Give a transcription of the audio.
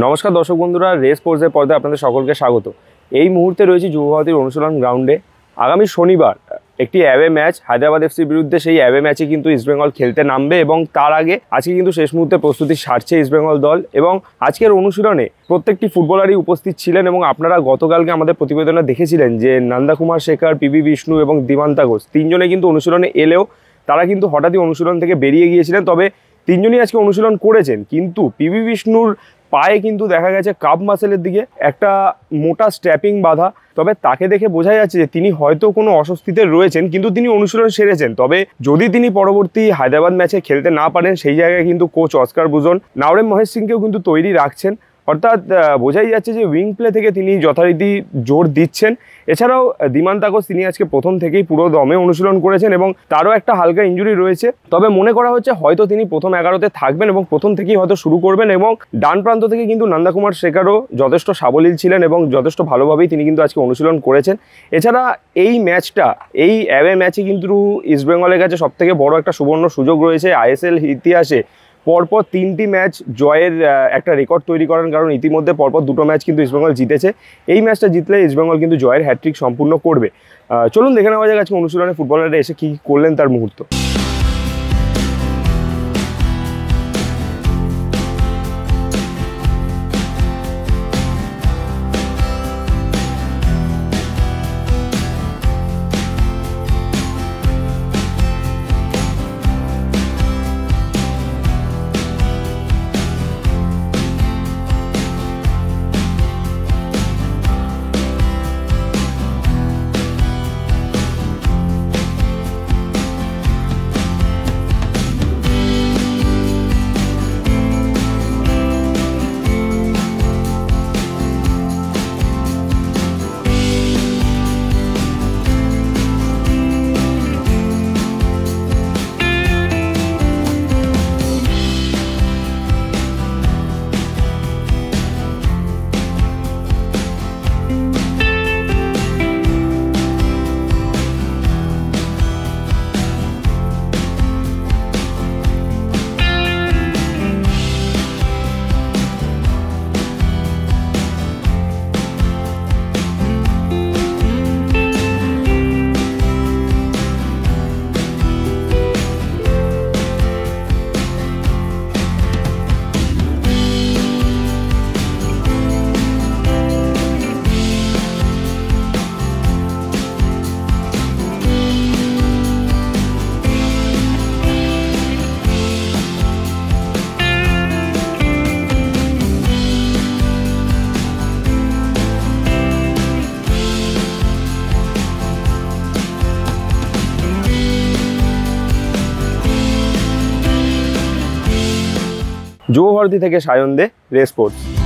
নমস্কার দর্শক বন্ধুরা, রেস স্পোর্টসের পর্দায় আপনাদের সকলকে স্বাগত। এই মুহূর্তে রয়েছে যুব ভারতীর অনুশীলন গ্রাউন্ডে। আগামী শনিবার একটি অ্যাওয়ে ম্যাচ হায়দ্রাবাদ এফসির বিরুদ্ধে। সেই অ্যাওয়ে ম্যাচে কিন্তু ইস্টবেঙ্গল খেলতে নামবে এবং তার আগে আজকে কিন্তু শেষ মুহূর্তে প্রস্তুতি সারছে ইস্টবেঙ্গল দল। এবং আজকের অনুশীলনে প্রত্যেকটি ফুটবলারই উপস্থিত ছিলেন এবং আপনারা গতকালকে আমাদের প্রতিবেদনে দেখেছিলেন যে নন্দকুমার শেখর, পিবি বিষ্ণু এবং দিমান্তা ঘোষ তিনজনে কিন্তু অনুশীলনে এলেও তারা কিন্তু হঠাৎই অনুশীলন থেকে বেরিয়ে গিয়েছিলেন। তবে তিনজনই আজকে অনুশীলন করেছেন, কিন্তু পিবি বিষ্ণুর পায়ে কিন্তু দেখা গেছে কাপ মাসেলের দিকে একটা মোটা স্ট্র্যাপিং বাঁধা। তবে তাকে দেখে বোঝা যাচ্ছে যে তিনি হয়তো কোনো অস্বস্তিতে রয়েছেন, কিন্তু তিনি অনুশীলন সেরেছেন। তবে যদি তিনি পরবর্তী হায়দ্রাবাদ ম্যাচে খেলতে না পারেন, সেই জায়গায় কিন্তু কোচ অস্কার বুজন নাওরেম মহেশ সিংকেও কিন্তু তৈরি রাখছেন। অর্থাৎ বোঝাই যাচ্ছে যে উইং প্লে থেকে তিনি যথারীতি জোর দিচ্ছেন। এছাড়াও দিমান্তা ঘোষ তিনি আজকে প্রথম থেকেই পুরো দমে অনুশীলন করেছেন এবং তারও একটা হালকা ইনজুরি রয়েছে। তবে মনে করা হচ্ছে হয়তো তিনি প্রথম 11তে থাকবেন এবং প্রথম থেকেই হয়তো শুরু করবেন। এবং ডান প্রান্ত থেকে কিন্তু নন্দকুমার শেখরও যথেষ্ট সাবলীল ছিলেন এবং যথেষ্ট ভালোভাবেই তিনি কিন্তু আজকে অনুশীলন করেছেন। এছাড়া এই ম্যাচটা, এই অ্যাওয়ে ম্যাচে কিন্তু ইস্টবেঙ্গলের কাছে সবথেকে বড় একটা সুবর্ণ সুযোগ রয়েছে আইএসএল ইতিহাসে পরপর 3টি ম্যাচ জয়ের একটা রেকর্ড তৈরি করেন। কারণ ইতিমধ্যে পরপর 2টো ম্যাচ কিন্তু ইস্টবেঙ্গল জিতেছে। এই ম্যাচটা জিতলে ইস্টবেঙ্গল কিন্তু জয়ের হ্যাট্রিক সম্পূর্ণ করবে। চলুন দেখে নেওয়া যাক আজকে অনুশীলনে ফুটবলাররা এসে কী করলেন তার মুহূর্ত। যুব ভারতী থেকে সায়ন দে, রেস স্পোর্টস।